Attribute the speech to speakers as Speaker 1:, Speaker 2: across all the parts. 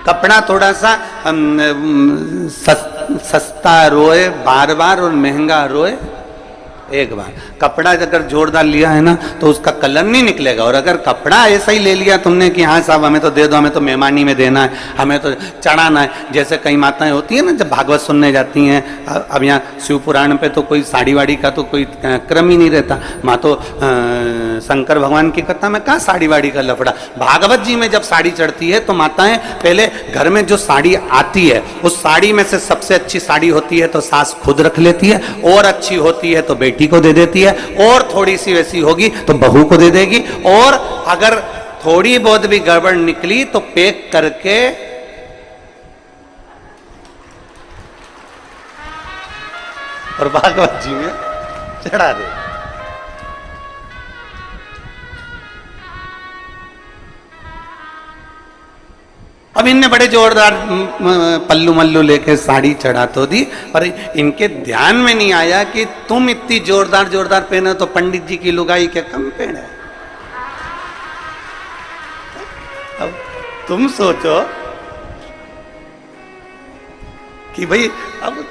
Speaker 1: कपड़ा थोड़ा सा सस्ता रोए बार बार और महंगा रोए एक बार। कपड़ा अगर जोरदार लिया है ना तो उसका कलर नहीं निकलेगा, और अगर कपड़ा ऐसा ही ले लिया तुमने कि हाँ साहब हमें तो दे दो, हमें तो मेहमानी में देना है, हमें तो चढ़ाना है, जैसे कई माताएं होती हैं ना जब भागवत सुनने जाती हैं, अब यहाँ शिव पुराण पे तो कोई साड़ी वाड़ी का तो कोई क्रम ही नहीं रहता, माँ तो शंकर भगवान की कथा में कहाँ साड़ी वाड़ी का लफड़ा। भागवत जी में जब साड़ी चढ़ती है तो माताएं पहले घर में जो साड़ी आती है उस साड़ी में से सबसे अच्छी साड़ी होती है तो सास खुद रख लेती है, और अच्छी होती है तो बेटी को दे देती है, और थोड़ी सी वैसी होगी तो बहू को दे देगी, और अगर थोड़ी बहुत भी गड़बड़ निकली तो पैक करके और भागवत जी में चढ़ा दे। अब इनने बड़े जोरदार पल्लू मल्लू लेके साड़ी चढ़ा तो दी, पर इनके ध्यान में नहीं आया कि तुम इतनी जोरदार जोरदार पहने तो पंडित जी की लुगाई क्या कम पहने। अब तुम सोचो कि भाई अब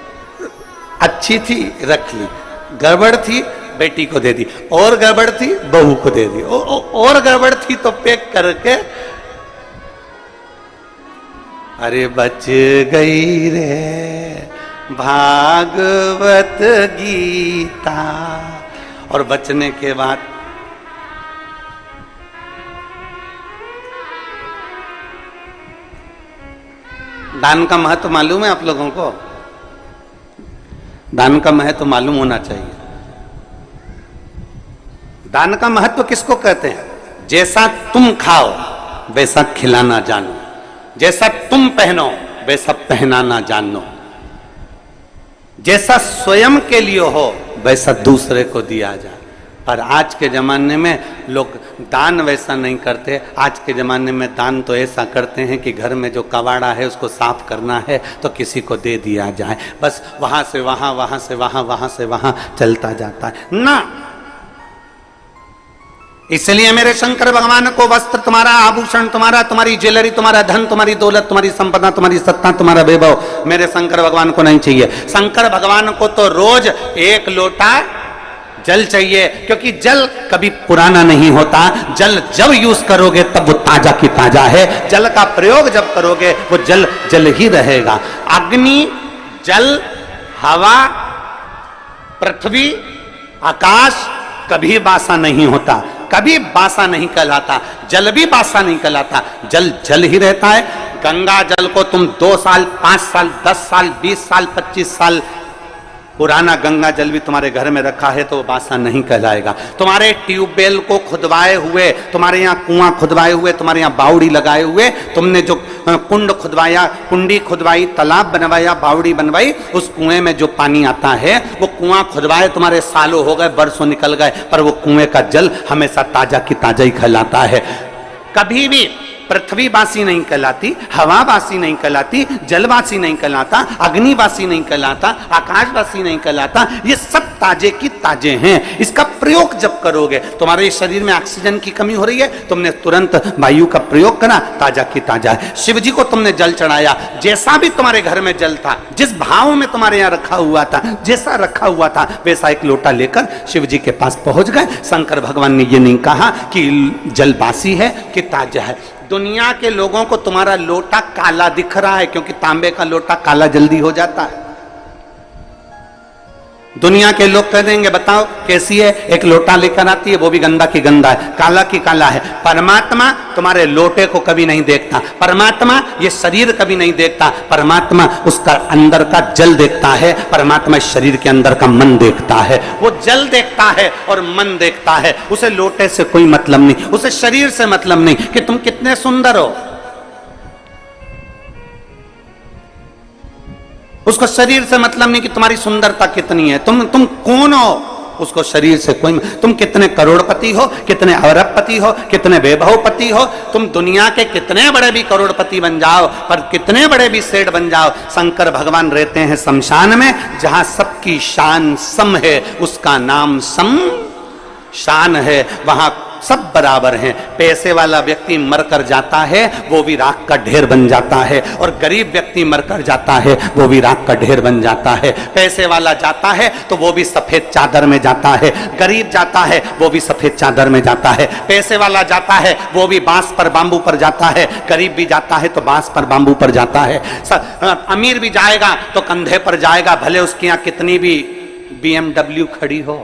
Speaker 1: अच्छी थी रख ली, गड़बड़ थी बेटी को दे दी, और गड़बड़ थी बहू को दे दी, और गड़बड़ थी तो पैक करके अरे बच गई रे भागवत गीता। और बचने के बाद दान का महत्व मालूम है आप लोगों को? दान का महत्व मालूम होना चाहिए। दान का महत्व किसको कहते हैं? जैसा तुम खाओ वैसा खिलाना जानो, जैसा तुम पहनो वैसा पहनाना जानो, जैसा स्वयं के लिए हो वैसा दूसरे को दिया जाए। पर आज के जमाने में लोग दान वैसा नहीं करते। आज के जमाने में दान तो ऐसा करते हैं कि घर में जो कबाड़ा है उसको साफ करना है तो किसी को दे दिया जाए, बस वहां से वहां, वहां से वहां, वहां से वहां चलता जाता है ना। इसलिए मेरे शंकर भगवान को वस्त्र तुम्हारा, आभूषण तुम्हारा, तुम्हारी ज्वेलरी, तुम्हारा धन, तुम्हारी दौलत, तुम्हारी संपदा, तुम्हारी सत्ता, तुम्हारा वैभव मेरे शंकर भगवान को नहीं चाहिए। शंकर भगवान को तो रोज एक लोटा जल चाहिए, क्योंकि जल कभी पुराना नहीं होता। जल जब यूज करोगे तब वो ताजा की ताजा है, जल का प्रयोग जब करोगे वो जल जल ही रहेगा। अग्नि, जल, हवा, पृथ्वी, आकाश कभी बासा नहीं होता, कभी बासा नहीं कहलाता। जल भी बासा नहीं कहलाता, जल जल ही रहता है। गंगा जल को तुम 2 साल, 5 साल, 10 साल, 20 साल, 25 साल पुराना गंगा जल भी तुम्हारे घर में रखा है तो वो बासा नहीं कहलाएगा। तुम्हारे ट्यूबवेल को खुदवाए हुए, तुम्हारे यहाँ कुआं खुदवाए हुए, तुम्हारे यहाँ बावड़ी लगाए हुए, तुमने जो कुंड खुदवाया, कुंडी खुदवाई, तालाब बनवाया, बावड़ी बनवाई, उस कुएं में जो पानी आता है वो कुआं खुदवाए तुम्हारे सालों हो गए, बरसों निकल गए, पर वो कुएं का जल हमेशा ताजा की ताजा ही कहलाता है। कभी भी पृथ्वी बासी नहीं कहलाती, हवा बासी नहीं कहलाती, जलवासी नहीं कहलाता, अग्निवासी नहीं कहलाता, आकाशवासी नहीं कहलाता। ये सब ताजे की ताजे हैं। इसका प्रयोग जब करोगे, तुम्हारे शरीर में ऑक्सीजन की कमी हो रही है, तुमने तुरंत वायु का प्रयोग करा, ताजा की ताजा है। शिव जी को तुमने जल चढ़ाया, जैसा भी तुम्हारे घर में जल था, जिस भाव में तुम्हारे यहाँ रखा हुआ था, जैसा रखा हुआ था वैसा एक लोटा लेकर शिव जी के पास पहुंच गए। शंकर भगवान ने ये नहीं कहा कि जल बासी है कि ताजा है। दुनिया के लोगों को तुम्हारा लोटा काला दिख रहा है, क्योंकि तांबे का लोटा काला जल्दी हो जाता है। दुनिया के लोग कह देंगे बताओ कैसी है, एक लोटा लेकर आती है वो भी गंदा की गंदा है, काला की काला है। परमात्मा तुम्हारे लोटे को कभी नहीं देखता, परमात्मा ये शरीर कभी नहीं देखता, परमात्मा उसका अंदर का जल देखता है, परमात्मा शरीर के अंदर का मन देखता है। वो जल देखता है और मन देखता है, उसे लोटे से कोई मतलब नहीं, उसे शरीर से मतलब नहीं कि तुम कितने सुंदर हो, उसको शरीर से मतलब नहीं कि तुम्हारी सुंदरता कितनी है, तुम कौन हो, उसको शरीर से कोई। तुम कितने करोड़पति हो, कितने अरबपति हो, कितने वैभवपति हो, तुम दुनिया के कितने बड़े भी करोड़पति बन जाओ, पर कितने बड़े भी सेठ बन जाओ, शंकर भगवान रहते हैं शमशान में, जहां सबकी शान सम है, उसका नाम सम शान है। वहां सब बराबर हैं। पैसे वाला व्यक्ति मरकर जाता है वो भी राख का ढेर बन जाता है, और गरीब व्यक्ति मरकर जाता है वो भी राख का ढेर बन जाता है। पैसे वाला जाता है तो वो भी सफेद चादर में जाता है, गरीब जाता है वो भी सफेद चादर में जाता है। पैसे वाला जाता है वो भी बांस पर बांबू पर जाता है, गरीब भी जाता है तो बांस पर बांबू पर जाता है। अमीर भी जाएगा तो कंधे पर जाएगा, भले उसके यहाँ कितनी भी BMW खड़ी हो,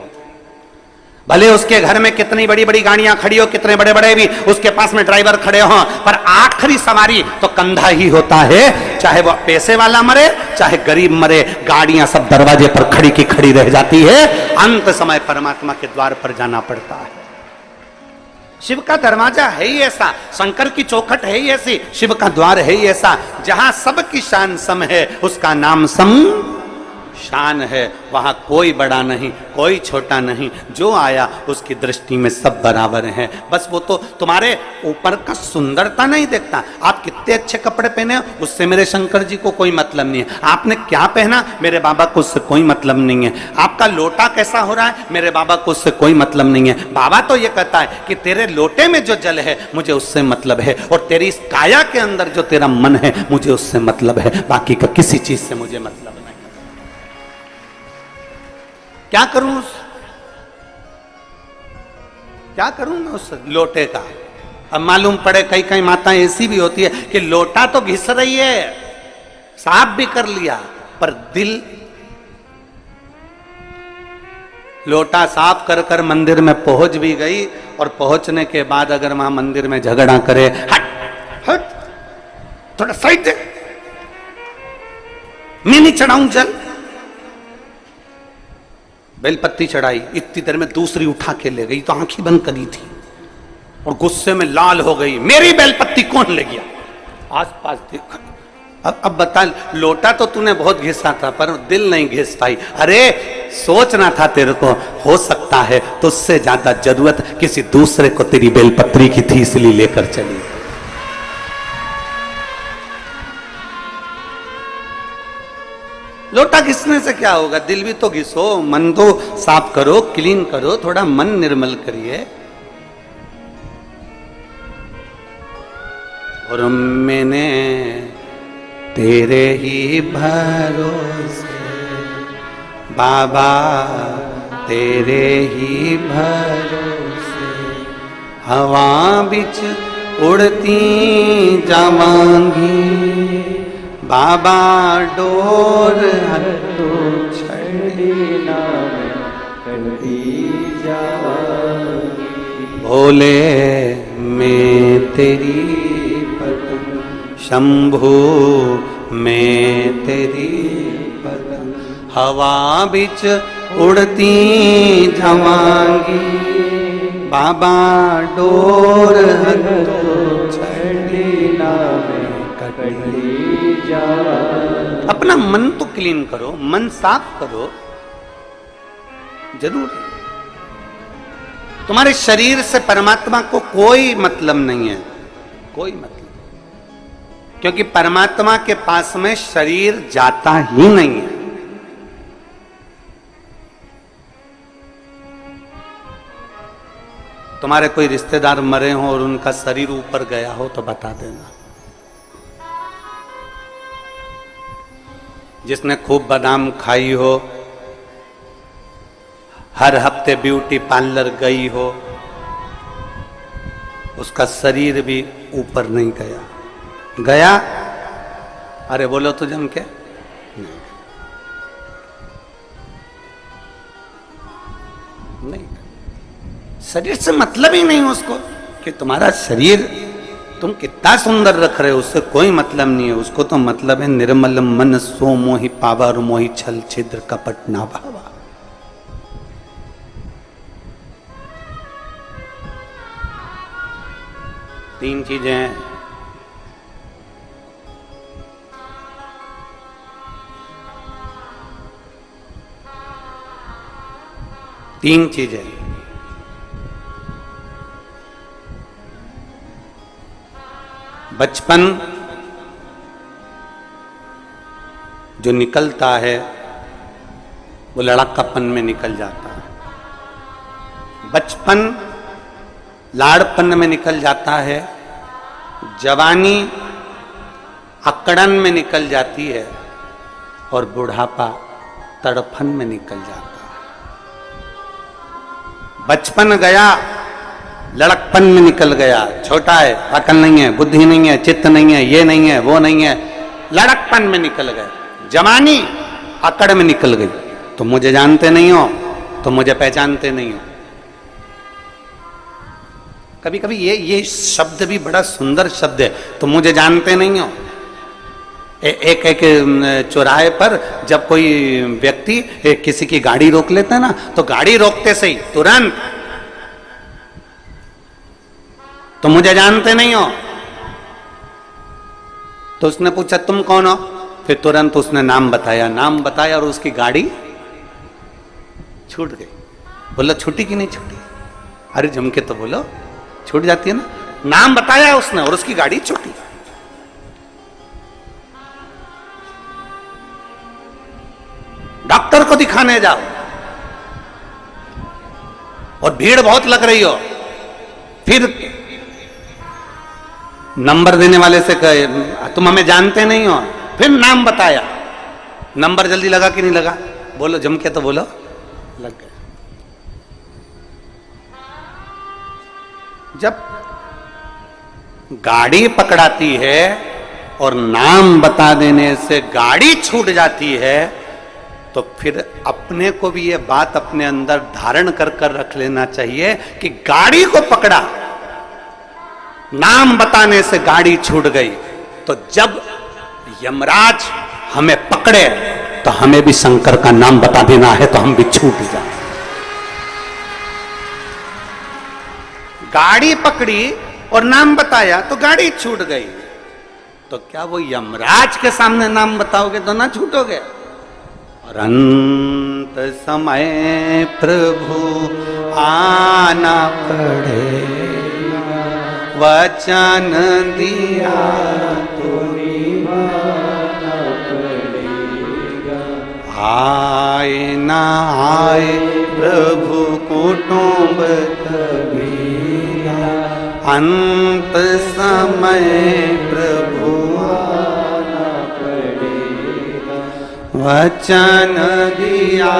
Speaker 1: भले उसके घर में कितनी बड़ी बड़ी गाड़ियां खड़ी हो, कितने बड़े बड़े भी उसके पास में ड्राइवर खड़े हो, पर आखिरी सवारी तो कंधा ही होता है। चाहे वो पैसे वाला मरे चाहे गरीब मरे, गाड़ियां सब दरवाजे पर खड़ी की खड़ी रह जाती है। अंत समय परमात्मा के द्वार पर जाना पड़ता है। शिव का दरवाजा है ही ऐसा, शंकर की चौखट है ही ऐसी, शिव का द्वार है ही ऐसा, जहां सबकी शान सम है, उसका नाम सम शान है। वहां कोई बड़ा नहीं कोई छोटा नहीं, जो आया उसकी दृष्टि में सब बराबर हैं। बस वो तो तुम्हारे ऊपर का सुंदरता नहीं देखता, आप कितने अच्छे कपड़े पहने उससे मेरे शंकर जी को कोई मतलब नहीं है, आपने क्या पहना मेरे बाबा को उससे कोई मतलब नहीं है, आपका लोटा कैसा हो रहा है मेरे बाबा को उससे कोई मतलब नहीं है। बाबा तो ये कहता है कि तेरे लोटे में जो जल है मुझे उससे मतलब है, और तेरी इस काया के अंदर जो तेरा मन है मुझे उससे मतलब है, बाकी का किसी चीज से मुझे मतलब नहीं। क्या करूं मैं उस लोटे का। अब मालूम पड़े कई कई माताएं ऐसी भी होती है कि लोटा तो घिस रही है, साफ भी कर लिया, पर दिल, लोटा साफ कर कर मंदिर में पहुंच भी गई, और पहुंचने के बाद अगर वहां मंदिर में झगड़ा करे, हट हट थोड़ा साइड दे, मैं नहीं चढ़ाऊं जल। बेलपत्ती चढ़ाई, इतनी देर में दूसरी उठा के ले गई, तो आंखें बंद करी थी और गुस्से में लाल हो गई, मेरी बेलपत्ती कौन ले गया। आसपास देखा, अब बता, लोटा तो तूने बहुत घिसा था पर दिल नहीं घिस पाई। अरे सोचना था तेरे को, हो सकता है तो उससे ज्यादा जरूरत किसी दूसरे को तेरी बेलपत्री की थी इसलिए लेकर चली। लोटा घिसने से क्या होगा, दिल भी तो घिसो, मन तो साफ करो, क्लीन करो, थोड़ा मन निर्मल करिए। और मैंने तेरे ही भरोसे बाबा, तेरे ही भरोसे हवा बिच उड़ती जावांगी, बाबा डोर हटो छड़ी ना कटी जावांगी, भोले मैं तेरी पत्नी, शंभू मैं तेरी पत्नी, हवा बिच उड़ती जावांगी, बाबा डोर हटो छड़ी ना कटी। अपना मन तो क्लीन करो, मन साफ करो, जरूर। तुम्हारे शरीर से परमात्मा को कोई मतलब नहीं है, कोई मतलब, क्योंकि परमात्मा के पास में शरीर जाता ही नहीं है। तुम्हारे कोई रिश्तेदार मरे हो और उनका शरीर ऊपर गया हो तो बता देना। जिसने खूब बादाम खाई हो, हर हफ्ते ब्यूटी पार्लर गई हो, उसका शरीर भी ऊपर नहीं गया। गया? अरे बोलो तो जम के नहीं, शरीर से मतलब ही नहीं उसको कि तुम्हारा शरीर तुम कितना सुंदर रख रहे हो, उससे कोई मतलब नहीं है। उसको तो मतलब है निर्मल मन सो मोहि पावा, और मोहि छल छिद्र कपट ना भावा। तीन चीजें हैं, तीन चीजें। बचपन जो निकलता है वो लड़कापन में निकल जाता है। बचपन लाड़पन में निकल जाता है, जवानी अकड़न में निकल जाती है और बुढ़ापा तड़फन में निकल जाता है। बचपन गया, लड़कपन में निकल गया, छोटा है, अकल नहीं है, बुद्धि नहीं है, चित्त नहीं है, ये नहीं है, वो नहीं है, लड़कपन में निकल गए। जवानी अकड़ में निकल गई, तुम मुझे जानते नहीं हो, तुम मुझे पहचानते नहीं हो। कभी कभी ये शब्द भी बड़ा सुंदर शब्द है, तुम मुझे जानते नहीं हो। एक चौराहे पर जब कोई व्यक्ति किसी की गाड़ी रोक लेता है ना, तो गाड़ी रोकते से ही तुरंत तुम मुझे जानते नहीं हो। तो उसने पूछा तुम कौन हो, फिर तुरंत उसने नाम बताया और उसकी गाड़ी छूट गई। बोला छूटी कि नहीं छूटी? अरे जम के तो बोलो, छूट जाती है ना। नाम बताया उसने और उसकी गाड़ी छूटी। डॉक्टर को दिखाने जाओ और भीड़ बहुत लग रही हो, फिर नंबर देने वाले से कहे तुम हमें जानते नहीं हो, फिर नाम बताया, नंबर जल्दी लगा कि नहीं लगा? बोलो जम के तो बोलो, लग गया। जब गाड़ी पकड़ाती है और नाम बता देने से गाड़ी छूट जाती है, तो फिर अपने को भी ये बात अपने अंदर धारण कर कर रख लेना चाहिए कि गाड़ी को पकड़ा, नाम बताने से गाड़ी छूट गई। तो जब यमराज हमें पकड़े तो हमें भी शंकर का नाम बता देना है, तो हम भी छूट जाए। गाड़ी पकड़ी और नाम बताया तो गाड़ी छूट गई, तो क्या वो यमराज के सामने नाम बताओगे तो ना छूटोगे? और अंत समय प्रभु आना पड़ेगा, वचन दिया तो निभाना पड़ेगा। आए ना आए प्रभु कुटुंब कबीरा, अंत समय प्रभु आना पड़ेगा, वचन दिया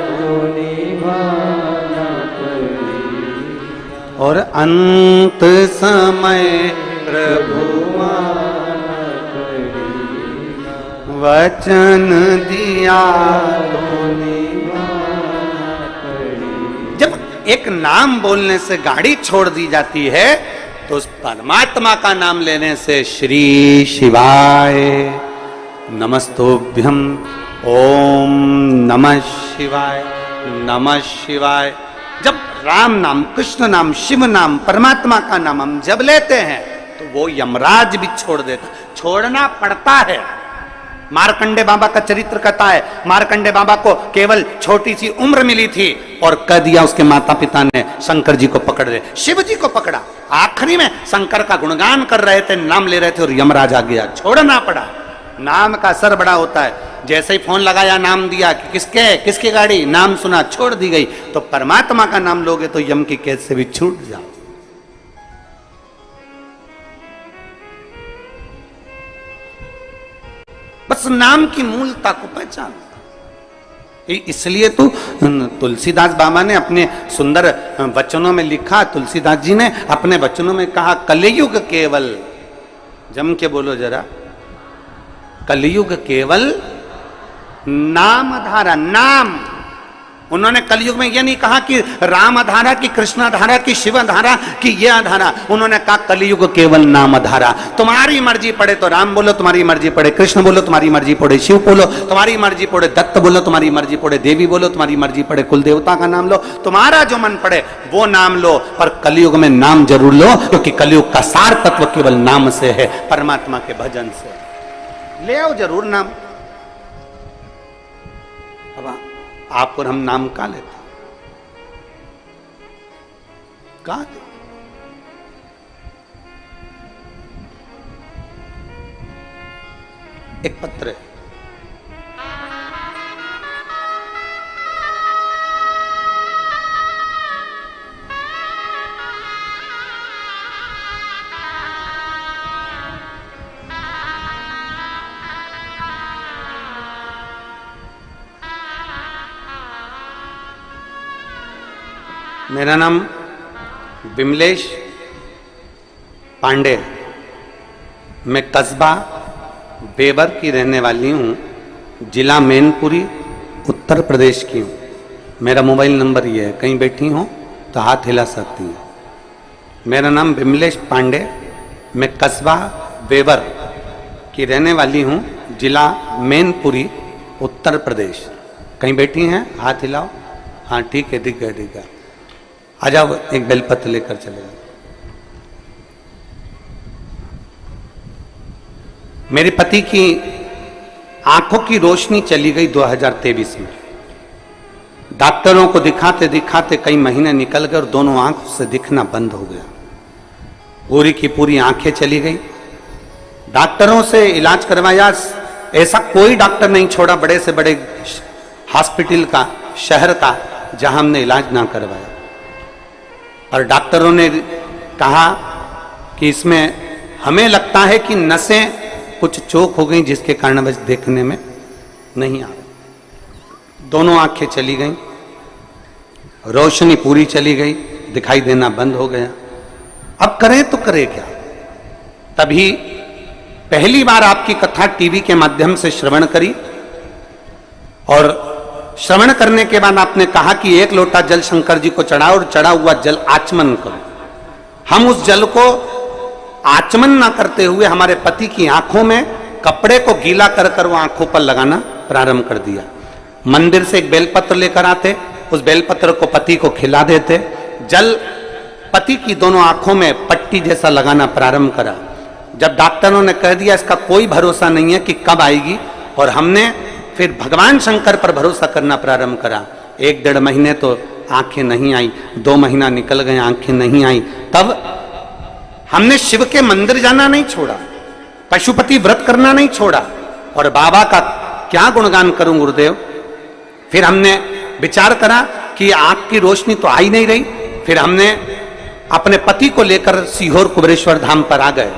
Speaker 1: तो निभाना पड़ेगा। और अंत समय प्रभु आना पड़ेगा, वचन दिया तो निभाना पड़ेगा। जब एक नाम बोलने से गाड़ी छोड़ दी जाती है, तो उस परमात्मा का नाम लेने से श्री शिवाय नमस्तुभ्यं, ओम नमः शिवाय, नमः शिवाय। जब राम नाम, कृष्ण नाम, शिव नाम, परमात्मा का नाम हम जब लेते हैं तो वो यमराज भी छोड़ देता, छोड़ना पड़ता है। मार्कंडे बाबा का चरित्र कहता है, मार्कंडे बाबा को केवल छोटी सी उम्र मिली थी और कह दिया उसके माता पिता ने शंकर जी को पकड़ ले, शिव जी को पकड़ा। आखिरी में शंकर का गुणगान कर रहे थे, नाम ले रहे थे और यमराज आ गया, छोड़ना पड़ा। नाम का असर बड़ा होता है। जैसे ही फोन लगाया, नाम दिया कि किसकी गाड़ी, नाम सुना, छोड़ दी गई। तो परमात्मा का नाम लोगे तो यम की कैद से भी छूट जाओ। बस नाम की मूलता को पहचान। इसलिए तो तुलसीदास बाबा ने अपने सुंदर वचनों में लिखा, तुलसीदास जी ने अपने वचनों में कहा, कलयुग केवल, जम के बोलो जरा, कलयुग केवल नाम धारा। नाम, उन्होंने कलयुग में यह नहीं कहा कि राम धारा की, कृष्ण धारा की, शिव धारा की, यह धारा। उन्होंने कहा कलयुग केवल नाम धारा। तुम्हारी मर्जी पड़े तो राम बोलो, तुम्हारी मर्जी पड़े कृष्ण बोलो, तुम्हारी मर्जी पड़े शिव बोलो, तुम्हारी मर्जी पड़े दत्त बोलो, तुम्हारी मर्जी पड़े देवी बोलो, तुम्हारी मर्जी पड़े कुल देवता का नाम लो, तुम्हारा जो मन पड़े वो नाम लो। पर कलयुग में नाम जरूर लो, क्योंकि कलयुग का सार तत्व केवल नाम से है, परमात्मा के भजन से। ले आओ जरूर नाम। अब आप और हम नाम का लेते, का एक पत्र है, मेरा नाम विमलेश पांडे, मैं कस्बा बेबर की रहने वाली हूँ, जिला मैनपुरी उत्तर प्रदेश की हूँ। मेरा मोबाइल नंबर ये है, कहीं बैठी हो तो हाथ हिला सकती हैं। मेरा नाम विमलेश पांडे, मैं कस्बा बेबर की रहने वाली हूँ, जिला मैनपुरी उत्तर प्रदेश। कहीं बैठी हैं, हाथ हिलाओ। हाँ ठीक है, दिख गया दिख गया। आ जाओ, एक बेलपत्र लेकर चले जाओ। मेरे पति की आंखों की रोशनी चली गई 2023 में। डॉक्टरों को दिखाते दिखाते कई महीने निकल गए और दोनों आंखों से दिखना बंद हो गया। पूरी की पूरी आंखें चली गई। डॉक्टरों से इलाज करवाया, ऐसा कोई डॉक्टर नहीं छोड़ा बड़े से बड़े हॉस्पिटल का, शहर का, जहां हमने इलाज ना करवाया। और डॉक्टरों ने कहा कि इसमें हमें लगता है कि नसें कुछ चोक हो गई, जिसके कारण बस देखने में नहीं आ रहा। दोनों आंखें चली गई, रोशनी पूरी चली गई, दिखाई देना बंद हो गया। अब करें तो करें क्या? तभी पहली बार आपकी कथा टीवी के माध्यम से श्रवण करी, और श्रवण करने के बाद आपने कहा कि 1 लोटा जल शंकर जी को चढ़ाओ और चढ़ा हुआ जल आचमन करो। हम उस जल को आचमन ना करते हुए हमारे पति की आंखों में कपड़े को गीला कर कर वो आंखों पर लगाना प्रारंभ कर दिया। मंदिर से एक बेलपत्र लेकर आते, उस बेलपत्र को पति को खिला देते, जल पति की दोनों आंखों में पट्टी जैसा लगाना प्रारंभ करा। जब डॉक्टरों ने कह दिया इसका कोई भरोसा नहीं है कि कब आएगी, और हमने फिर भगवान शंकर पर भरोसा करना प्रारंभ करा। 1-1.5 महीने तो आंखें नहीं आई, 2 महीना निकल गए, आंखें नहीं आई। तब हमने शिव के मंदिर जाना नहीं छोड़ा, पशुपति व्रत करना नहीं छोड़ा, और बाबा का क्या गुणगान करूं गुरुदेव। फिर हमने विचार करा कि आंख की रोशनी तो आई नहीं रही। फिर हमने अपने पति को लेकर सीहोर कुबेरेश्वर धाम पर आ गए,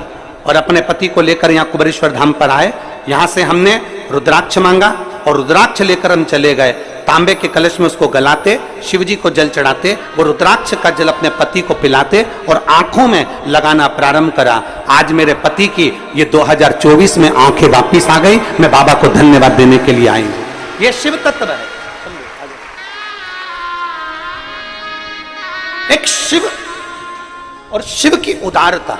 Speaker 1: और अपने पति को लेकर यहाँ कुबेरेश्वर धाम पर आए। यहाँ से हमने रुद्राक्ष मांगा, और रुद्राक्ष लेकर हम चले गए। तांबे के कलश में उसको गलाते, शिव जी को जल चढ़ाते, वो रुद्राक्ष का जल अपने पति को पिलाते और आंखों में लगाना प्रारंभ करा। आज मेरे पति की ये 2024 में आंखें वापिस आ गई। मैं बाबा को धन्यवाद देने के लिए आई हूं। ये शिव तत्व है, एक शिव और शिव की उदारता।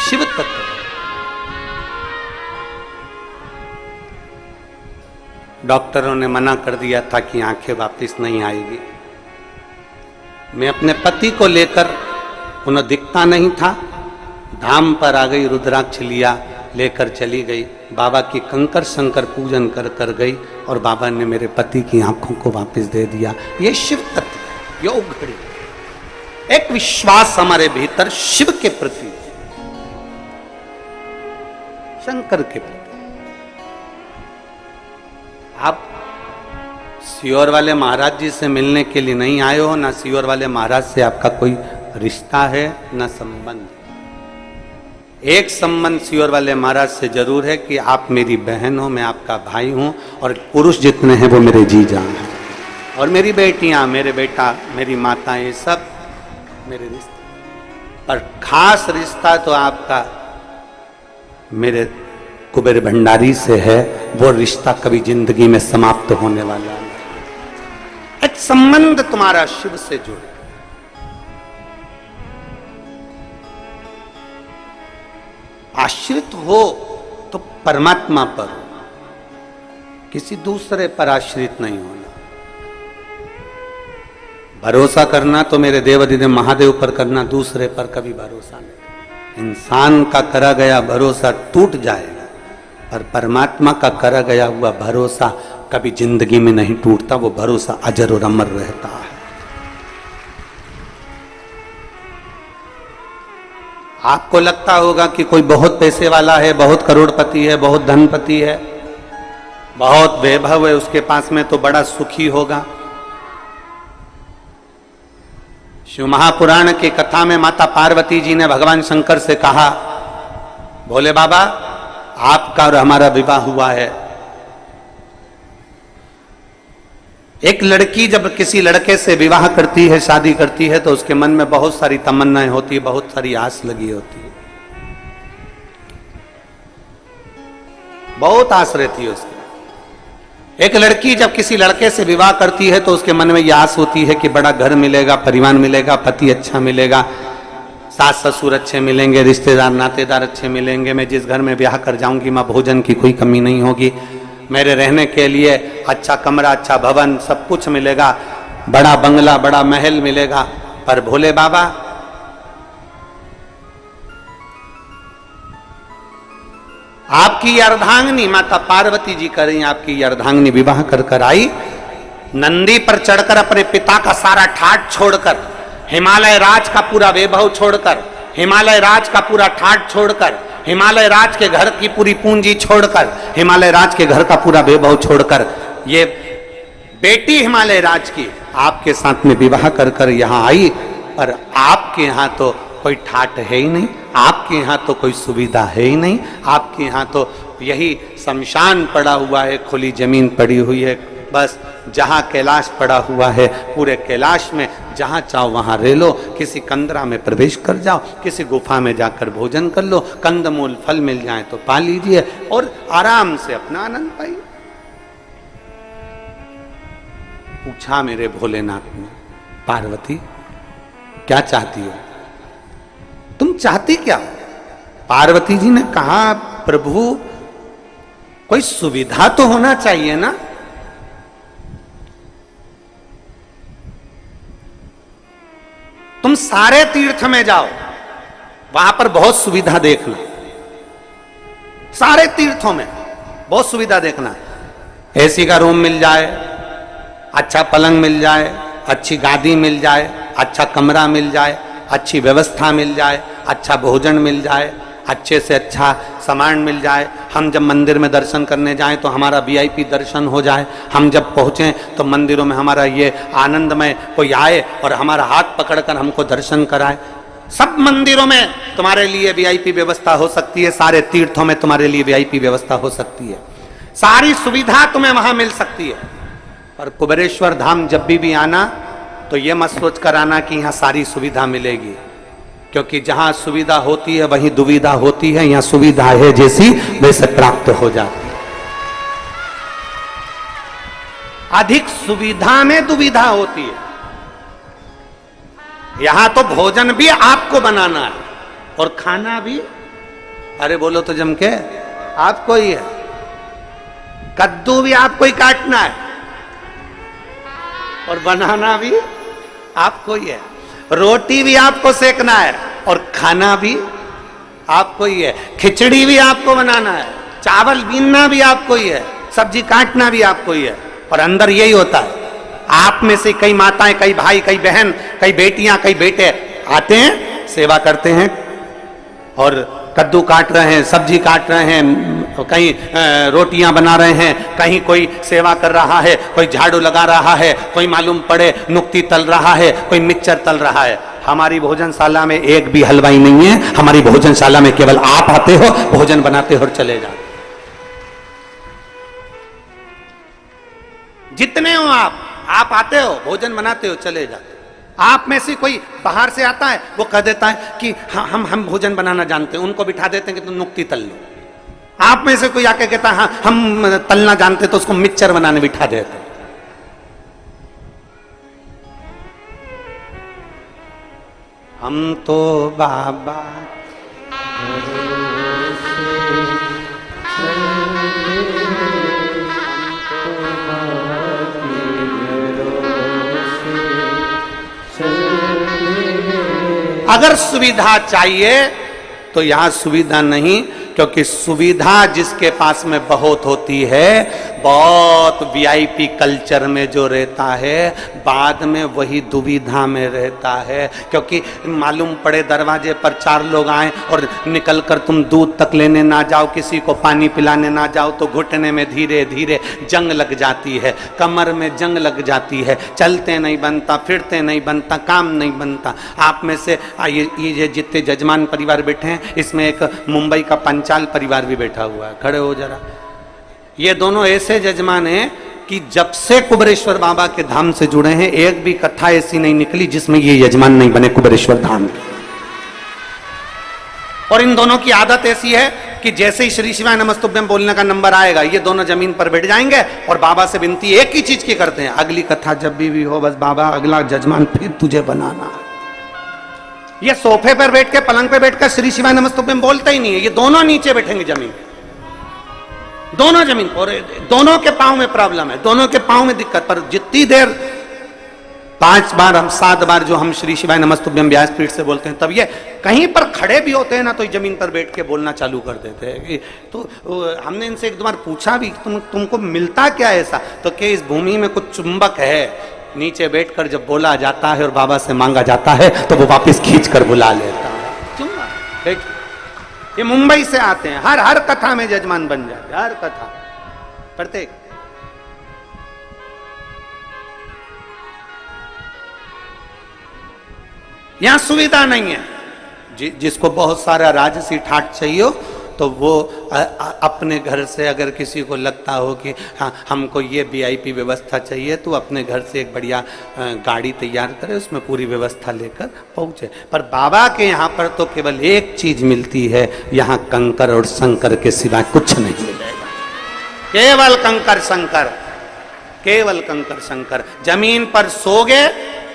Speaker 1: शिव तत्व डॉक्टरों ने मना कर दिया था कि आंखें वापस नहीं आएगी। मैं अपने पति को लेकर, उन्हें दिखता नहीं था, धाम पर आ गई, रुद्राक्ष लिया, लेकर चली गई। बाबा की कंकर शंकर पूजन कर कर गई, और बाबा ने मेरे पति की आंखों को वापस दे दिया। ये शिव तत्व, योग घड़ी, एक विश्वास हमारे भीतर शिव के प्रति, शंकर के प्रति। आप सीहोर वाले महाराज जी से मिलने के लिए नहीं आए हो, ना सीहोर वाले महाराज से आपका कोई रिश्ता है, ना संबंध। एक संबंध सीहोर वाले महाराज से जरूर है कि आप मेरी बहन हो, मैं आपका भाई हूं, और पुरुष जितने हैं वो मेरे जीजा हैं, और मेरी बेटियां, मेरे बेटा, मेरी माताएं, सब मेरे रिश्ते। पर खास रिश्ता तो आपका मेरे कुबेर भंडारी से है। वो रिश्ता कभी जिंदगी में समाप्त होने वाला नहीं। एक संबंध तुम्हारा शिव से जुड़े। आश्रित हो तो परमात्मा पर हो, किसी दूसरे पर आश्रित नहीं होना। भरोसा करना तो मेरे देवाधिदेव महादेव पर करना, दूसरे पर कभी भरोसा नहीं। इंसान का करा गया भरोसा टूट जाएगा, पर परमात्मा का करा गया हुआ भरोसा कभी जिंदगी में नहीं टूटता, वो भरोसा अजर और अमर रहता है। आपको लगता होगा कि कोई बहुत पैसे वाला है, बहुत करोड़पति है, बहुत धनपति है, बहुत वैभव है उसके पास में, तो बड़ा सुखी होगा। शिव महापुराण की कथा में माता पार्वती जी ने भगवान शंकर से कहा, भोले बाबा आपका और हमारा विवाह हुआ है। एक लड़की जब किसी लड़के से विवाह करती है, शादी करती है, तो उसके मन में बहुत सारी तमन्नाएं होती है, बहुत सारी आस लगी होती है, बहुत आस रहती है उसकी। एक लड़की जब किसी लड़के से विवाह करती है तो उसके मन में यह आस होती है कि बड़ा घर मिलेगा, परिवार मिलेगा, पति अच्छा मिलेगा, सास ससुर अच्छे मिलेंगे, रिश्तेदार नातेदार अच्छे मिलेंगे, मैं जिस घर में ब्याह कर जाऊंगी मां भोजन की कोई कमी नहीं होगी, मेरे रहने के लिए अच्छा कमरा, अच्छा भवन, सब कुछ मिलेगा, बड़ा बंगला, बड़ा महल मिलेगा। पर भोले बाबा आपकी अर्धांगिनी माता पार्वती जी कर रही, आपकी अर्धांगिनी विवाह कर कर आई, नंदी पर चढ़कर अपने पिता का सारा ठाट छोड़कर, हिमालय राज का पूरा वैभव छोड़कर, हिमालय राज का पूरा ठाट छोड़कर, हिमालय राज के घर की पूरी पूंजी छोड़कर, हिमालय राज के घर का पूरा वैभव छोड़कर, ये बेटी हिमालय राज की आपके साथ में विवाह कर कर यहां आई। पर आपके यहां तो कोई ठाट है ही नहीं, आपके यहां तो कोई सुविधा है ही नहीं, आपके यहां तो यही शमशान पड़ा हुआ है, खुली जमीन पड़ी हुई है, बस जहां कैलाश पड़ा हुआ है, पूरे कैलाश में जहां चाहो वहां रह लो, किसी कंदरा में प्रवेश कर जाओ, किसी गुफा में जाकर भोजन कर लो, कंदमूल फल मिल जाए तो पा लीजिए और आराम से अपना आनंद पाइए। पूछा मेरे भोलेनाथ ने, पार्वती क्या चाहती हो, तुम चाहती क्या? पार्वती जी ने कहा, प्रभु कोई सुविधा तो होना चाहिए ना। तुम सारे तीर्थ में जाओ, वहां पर बहुत सुविधा देखना, सारे तीर्थों में बहुत सुविधा देखना, एसी का रूम मिल जाए, अच्छा पलंग मिल जाए, अच्छी गादी मिल जाए, अच्छा कमरा मिल जाए, अच्छी व्यवस्था मिल जाए, अच्छा भोजन मिल जाए, अच्छे से अच्छा सामान मिल जाए, हम जब मंदिर में दर्शन करने जाएं तो हमारा वीआईपी दर्शन हो जाए, हम जब पहुँचें तो मंदिरों में हमारा ये आनंदमय कोई आए और हमारा हाथ पकड़कर हमको दर्शन कराए। सब मंदिरों में तुम्हारे लिए वीआईपी व्यवस्था हो सकती है, सारे तीर्थों में तुम्हारे लिए वीआईपी व्यवस्था हो सकती है, सारी सुविधा तुम्हें वहां मिल सकती है। पर कुबेरेश्वर धाम जब भी आना तो ये मत सोच कर आना कि यहाँ सारी सुविधा मिलेगी, क्योंकि जहां सुविधा होती है वहीं दुविधा होती है, यहाँ सुविधा है जैसी वैसे प्राप्त हो जाती है। अधिक सुविधा में दुविधा होती है। यहां तो भोजन भी आपको बनाना है और खाना भी, अरे बोलो तो जम के, आपको ही है, कद्दू भी आपको ही काटना है और बनाना भी आपको ही है, रोटी भी आपको सेकना है और खाना भी आपको ही है, खिचड़ी भी आपको बनाना है, चावल बीनना भी आपको ही है, सब्जी काटना भी आपको ही है। और अंदर यही होता है, आप में से कई माताएं, कई भाई, कई बहन, कई बेटियां, कई बेटे आते हैं, सेवा करते हैं और कद्दू काट रहे हैं, सब्जी काट रहे हैं, कहीं रोटियां बना रहे हैं, कहीं कोई सेवा कर रहा है, कोई झाड़ू लगा रहा है, कोई मालूम पड़े नुक्ती तल रहा है, कोई मिक्सचर तल रहा है। हमारी भोजनशाला में एक भी हलवाई नहीं है, हमारी भोजनशाला में केवल आप आते हो, भोजन बनाते हो और चले जाते। जितने हो आप आते हो, भोजन बनाते हो, चले जाते। आप में से कोई बाहर से आता है, वो कह देता है कि हाँ हम भोजन बनाना जानते हैं, उनको बिठा देते हैं कि तुम नुक्ती तल लो। आप में से कोई आके कहता है हाँ हम तलना जानते, तो उसको मिक्सचर बनाने बिठा देते। हम तो बाबा अगर सुविधा चाहिए तो यहां सुविधा नहीं, क्योंकि सुविधा जिसके पास में बहुत होती है, बहुत वीआईपी कल्चर में जो रहता है, बाद में वही दुविधा में रहता है। क्योंकि मालूम पड़े दरवाजे पर 4 लोग आए और निकल कर तुम दूध तक लेने ना जाओ, किसी को पानी पिलाने ना जाओ, तो घुटने में धीरे धीरे जंग लग जाती है, कमर में जंग लग जाती है, चलते नहीं बनता, फिरते नहीं बनता, काम नहीं बनता। आप में से ये जितने जजमान परिवार बैठे हैं, इसमें एक मुंबई का पंचाल परिवार भी बैठा हुआ है, खड़े हो जरा। ये दोनों ऐसे जजमान हैं कि जब से कुबेरेश्वर बाबा के धाम से जुड़े हैं, एक भी कथा ऐसी नहीं निकली जिसमें ये यजमान नहीं बने कुबेरेश्वर धाम के। और इन दोनों की आदत ऐसी है कि जैसे ही श्री शिवाय नमस्तुभ्यम बोलने का नंबर आएगा, ये दोनों जमीन पर बैठ जाएंगे और बाबा से विनती एक ही चीज की करते हैं, अगली कथा जब भी हो, बस बाबा अगला जजमान फिर तुझे बनाना। ये सोफे पर बैठ के, पलंग पे बैठकर श्री शिवाय नमस्तुभ्यम बोलते ही नहीं है, ये दोनों नीचे बैठेंगे जमीन, दोनों जमीन। और दोनों के पांव में प्रॉब्लम है, दोनों के पांव में दिक्कत। पर जितनी देर 5 बार हम 7 बार जो हम श्री शिवाय नमस्तुभ्यम व्यासपीठ से बोलते हैं, तब ये कहीं पर खड़े भी होते हैं ना, तो जमीन पर बैठ के बोलना चालू कर देते हैं। तो हमने इनसे एक दो बार पूछा भी, तुमको मिलता क्या ऐसा? तो क्या इस भूमि में कुछ चुंबक है, नीचे बैठकर जब बोला जाता है और बाबा से मांगा जाता है तो वो वापस खींच कर बुला लेता है। चुंबक। ये मुंबई से आते हैं, हर कथा में जजमान बन जाते, हर कथा, प्रत्येक। यहां सुविधा नहीं है। जिसको बहुत सारा राजसी ठाट चाहिए तो वो अपने घर से, अगर किसी को लगता हो कि हाँ हमको ये वीआईपी व्यवस्था चाहिए, तो अपने घर से एक बढ़िया गाड़ी तैयार करे, उसमें पूरी व्यवस्था लेकर पहुंचे। पर बाबा के यहाँ पर तो केवल एक चीज मिलती है, यहाँ कंकर और शंकर के सिवा कुछ नहीं मिलेगा। केवल कंकर शंकर, केवल कंकर शंकर। जमीन पर सोगे,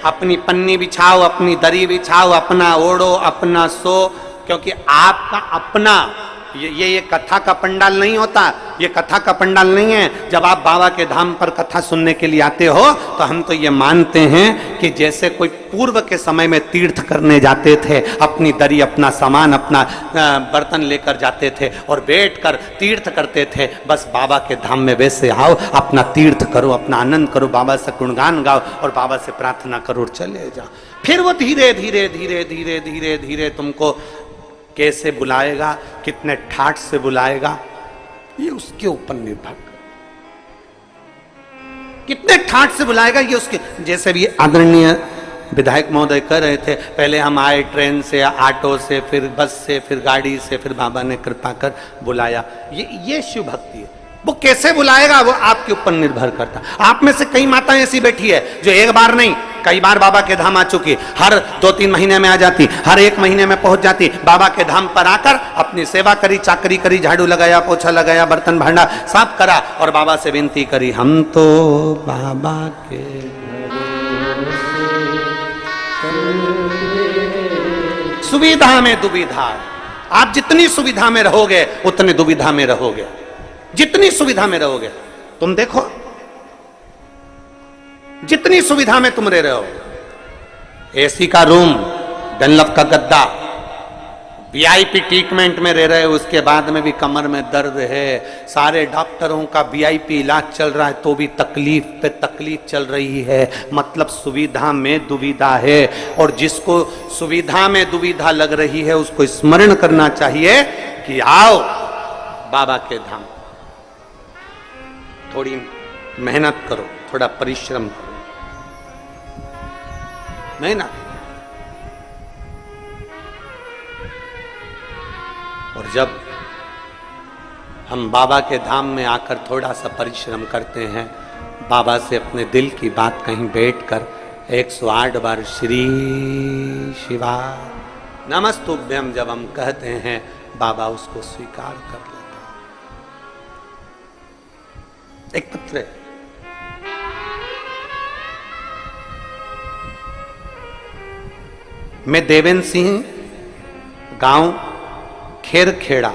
Speaker 1: अपनी पन्नी बिछाओ, अपनी दरी बिछाओ, अपना ओढ़ो, अपना सो, क्योंकि आपका अपना ये कथा का पंडाल नहीं होता, ये कथा का पंडाल नहीं है। जब आप बाबा के धाम पर कथा सुनने के लिए आते हो, तो हम तो ये मानते हैं कि जैसे कोई पूर्व के समय में तीर्थ करने जाते थे, अपनी दरी, अपना सामान, अपना बर्तन लेकर जाते थे और बैठकर तीर्थ करते थे, बस बाबा के धाम में वैसे आओ, अपना तीर्थ करो, अपना आनंद करो, बाबा से गुणगान गाओ और बाबा से प्रार्थना करो और चले जाओ। फिर वो धीरे धीरे धीरे धीरे धीरे धीरे तुमको कैसे बुलाएगा, कितने ठाठ से बुलाएगा, ये उसके ऊपर निर्भर। कितने ठाठ से बुलाएगा ये उसके, जैसे भी आदरणीय विधायक महोदय कह रहे थे, पहले हम आए ट्रेन से, ऑटो से, फिर बस से, फिर गाड़ी से, फिर बाबा ने कृपा कर बुलाया। ये शिव भक्ति है। वो कैसे बुलाएगा वो आपके ऊपर निर्भर करता। आप में से कई माताएं ऐसी बैठी है जो एक बार नहीं कई बार बाबा के धाम आ चुकी, हर 2-3 महीने में आ जाती, हर 1 महीने में पहुंच जाती, बाबा के धाम पर आकर अपनी सेवा करी, चाकरी करी, झाड़ू लगाया, पोछा लगाया, बर्तन भांडा साफ करा और बाबा से विनती करी, हम तो बाबा के सुविधा में दुविधा। आप जितनी सुविधा में रहोगे उतनी दुविधा में रहोगे, जितनी सुविधा में रहोगे। तुम देखो, जितनी सुविधा में तुम रह रहे हो, एसी का रूम, डनलप का गद्दा, वीआईपी ट्रीटमेंट में रह रहे हो, उसके बाद में भी कमर में दर्द है, सारे डॉक्टरों का वीआईपी इलाज चल रहा है, तो भी तकलीफ पे तकलीफ चल रही है। मतलब सुविधा में दुविधा है। और जिसको सुविधा में दुविधा लग रही है, उसको स्मरण करना चाहिए कि आओ बाबा के धाम, थोड़ी मेहनत करो, थोड़ा परिश्रम करो, मेहनत। और जब हम बाबा के धाम में आकर थोड़ा सा परिश्रम करते हैं, बाबा से अपने दिल की बात कहीं बैठकर 108 बार श्री शिवा नमस्तुभ्यम जब हम कहते हैं, बाबा उसको स्वीकार कर लेते हैं। एक पत्र है, मैं देवेंद्र सिंह, गांव खेरखेड़ा,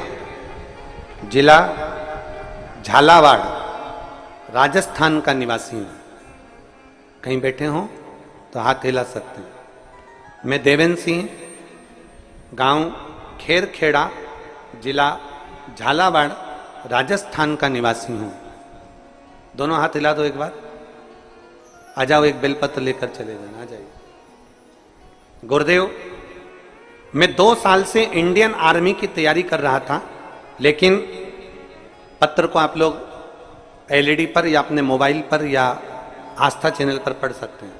Speaker 1: जिला झालावाड़, राजस्थान का निवासी हूं। कहीं बैठे हो तो हाथ हिला सकते हैं। मैं देवेंद्र सिंह, गांव खेरखेड़ा, जिला झालावाड़, राजस्थान का निवासी हूं। दोनों हाथ हिला दो एक बार। आ जाओ, एक बेलपत्र लेकर चले जाना, आ जाइए। गुरुदेव, मैं 2 साल से इंडियन आर्मी की तैयारी कर रहा था, लेकिन पत्र को आप लोग एलईडी पर या अपने मोबाइल पर या आस्था चैनल पर पढ़ सकते हैं।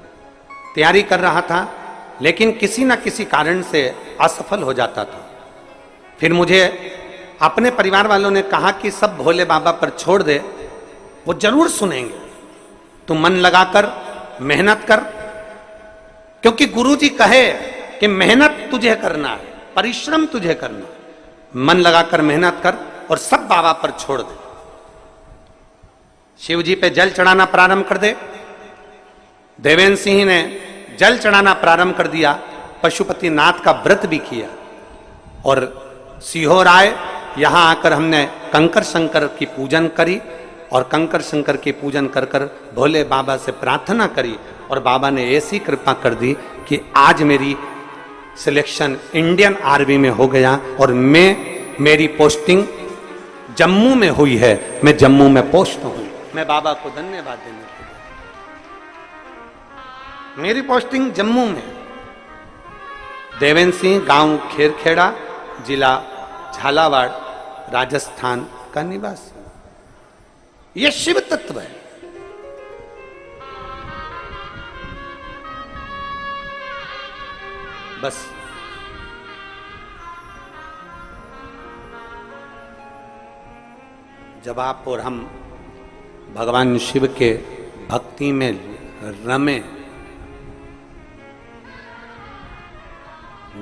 Speaker 1: तैयारी कर रहा था, लेकिन किसी न किसी कारण से असफल हो जाता था। फिर मुझे अपने परिवार वालों ने कहा कि सब भोले बाबा पर छोड़ दे, वो जरूर सुनेंगे। तू मन लगाकर मेहनत कर, क्योंकि गुरुजी कहे कि मेहनत तुझे करना है, परिश्रम तुझे करना है। मन लगाकर मेहनत कर और सब बाबा पर छोड़ दे। शिव जी पे जल चढ़ाना प्रारंभ कर दे। देवेंद्र सिंह ने जल चढ़ाना प्रारंभ कर दिया, पशुपति नाथ का व्रत भी किया और सीहोर आए। यहां आकर हमने कंकर शंकर की पूजन करी और कंकर शंकर की पूजन कर कर भोले बाबा से प्रार्थना करी और बाबा ने ऐसी कृपा कर दी कि आज मेरी सिलेक्शन इंडियन आर्मी में हो गया और मेरी पोस्टिंग जम्मू में हुई है। मैं जम्मू में पोस्ट हूं। मैं बाबा को धन्यवाद देने के लिए, मेरी पोस्टिंग जम्मू में। देवेंद्र सिंह, गांव खेरखेड़ा, जिला झालावाड़, राजस्थान का निवासी। यह शिव तत्व है। बस जब आप और हम भगवान शिव के भक्ति में रमे,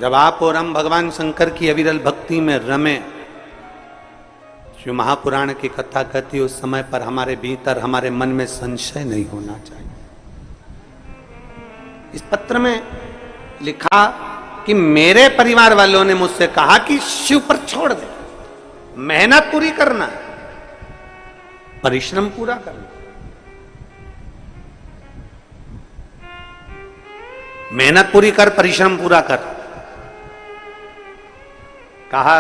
Speaker 1: जब आप और हम भगवान शंकर की अविरल भक्ति में रमे, शिव महापुराण की कथा कहती है उस समय पर हमारे भीतर, हमारे मन में संशय नहीं होना चाहिए। इस पत्र में लिखा कि मेरे परिवार वालों ने मुझसे कहा कि शिव पर छोड़ दे, मेहनत पूरी करना, परिश्रम पूरा करना। मेहनत पूरी कर, परिश्रम पूरा कर। कहा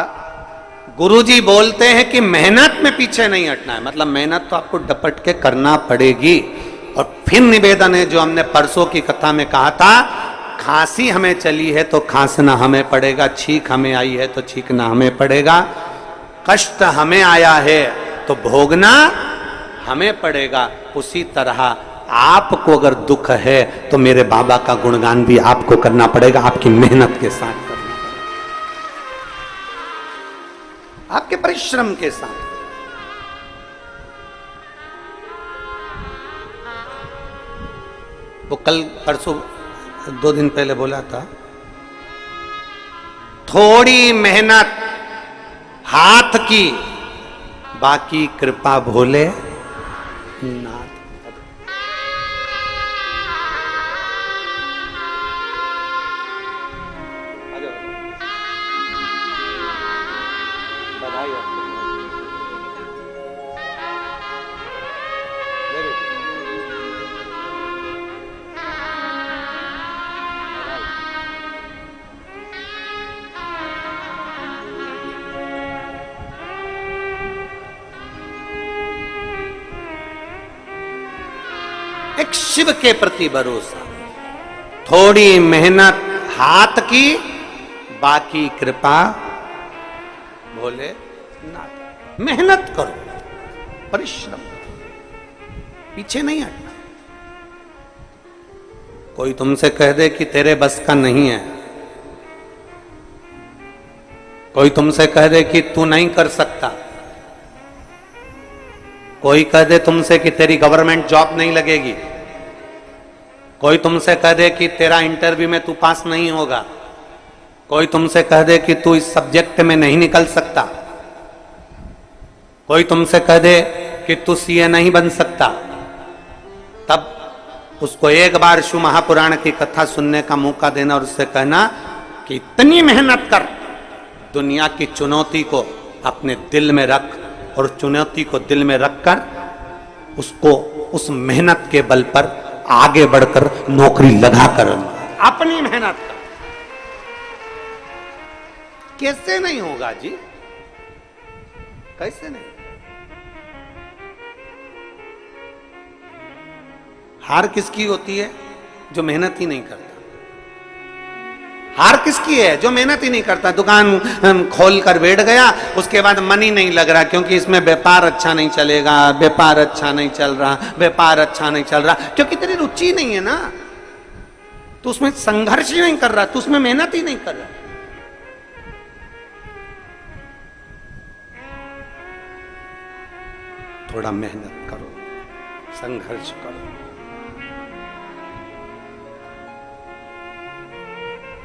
Speaker 1: गुरुजी बोलते हैं कि मेहनत में पीछे नहीं हटना है, मतलब मेहनत तो आपको डपट के करना पड़ेगी। और फिर निवेदन है जो हमने परसों की कथा में कहा था, खांसी हमें चली है तो खांसना हमें पड़ेगा, छींक हमें आई है तो छींकना हमें पड़ेगा, कष्ट हमें आया है तो भोगना हमें पड़ेगा। उसी तरह आपको अगर दुख है तो मेरे बाबा का गुणगान भी आपको करना पड़ेगा, आपकी मेहनत के साथ करना पड़ेगा, आपके परिश्रम के साथ। वो कल परसों 2 दिन पहले बोला था, थोड़ी मेहनत हाथ की, बाकी कृपा भोले नाथ। एक शिव के प्रति भरोसा, थोड़ी मेहनत हाथ की, बाकी कृपा भोले नाथ। मेहनत करो, परिश्रम करो, पीछे नहीं हटना। कोई तुमसे कह दे कि तेरे बस का नहीं है, कोई तुमसे कह दे कि तू नहीं कर सकता, कोई कह दे तुमसे कि तेरी गवर्नमेंट जॉब नहीं लगेगी, कोई तुमसे कह दे कि तेरा इंटरव्यू में तू पास नहीं होगा, कोई तुमसे कह दे कि तू इस सब्जेक्ट में नहीं निकल सकता, कोई तुमसे कह दे कि तू सीए नहीं बन सकता, तब उसको एक बार शिव महापुराण की कथा सुनने का मौका देना और उससे कहना कि इतनी मेहनत कर, दुनिया की चुनौती को अपने दिल में रख और चुनौती को दिल में रखकर उसको उस मेहनत के बल पर आगे बढ़कर नौकरी लगाकर अपनी मेहनत कर। कैसे नहीं होगा जी, कैसे नहीं? हार किसकी होती है? जो मेहनत ही नहीं करता। हार किसकी है? जो मेहनत ही नहीं करता। दुकान खोल कर बैठ गया, उसके बाद मन ही नहीं लग रहा क्योंकि इसमें व्यापार अच्छा नहीं चलेगा, व्यापार अच्छा नहीं चल रहा, व्यापार अच्छा नहीं चल रहा, क्योंकि तेरी रुचि नहीं है ना, तो उसमें संघर्ष ही नहीं कर रहा, तो उसमें मेहनत ही नहीं कर रहा। थोड़ा मेहनत करो, संघर्ष करो।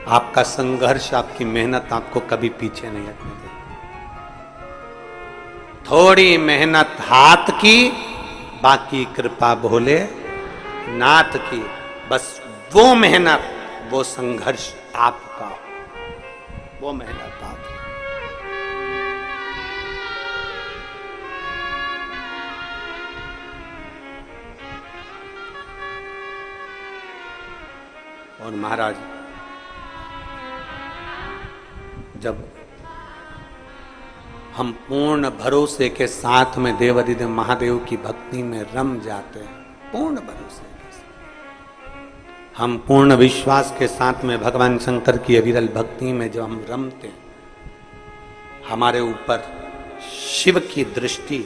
Speaker 1: आपका संघर्ष, आपकी मेहनत आपको कभी पीछे नहीं हटने देगी। थोड़ी मेहनत हाथ की, बाकी कृपा भोले नाथ की। बस वो मेहनत, वो संघर्ष आपका, वो मेहनत आपकी। और महाराज जब हम पूर्ण भरोसे के साथ में देवाधिदेव महादेव की भक्ति में रम जाते हैं, पूर्ण भरोसे के साथ, हम पूर्ण विश्वास के साथ में भगवान शंकर की अविरल भक्ति में जब हम रमते हैं, हमारे ऊपर शिव की दृष्टि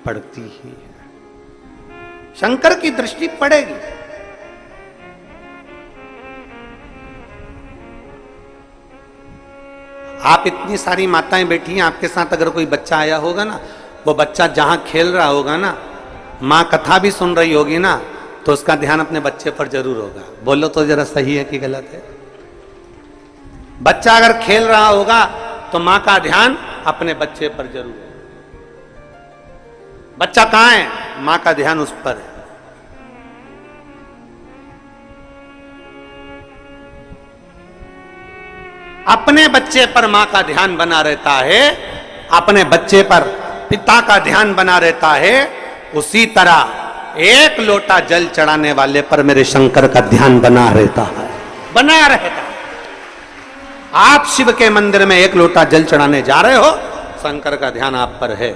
Speaker 1: पड़ती ही है, शंकर की दृष्टि पड़ेगी। आप इतनी सारी माताएं बैठी हैं, आपके साथ अगर कोई बच्चा आया होगा ना, वो बच्चा जहां खेल रहा होगा ना, माँ कथा भी सुन रही होगी ना, तो उसका ध्यान अपने बच्चे पर जरूर होगा। बोलो तो जरा सही है कि गलत है? बच्चा अगर खेल रहा होगा तो माँ का ध्यान अपने बच्चे पर जरूर है। बच्चा कहां है? माँ का ध्यान उस पर है। अपने बच्चे पर मां का ध्यान बना रहता है, अपने बच्चे पर पिता का ध्यान बना रहता है, उसी तरह एक लोटा जल चढ़ाने वाले पर मेरे शंकर का ध्यान बना रहता है, बना रहता है। आप शिव के मंदिर में एक लोटा जल चढ़ाने जा रहे हो, शंकर का ध्यान आप पर है,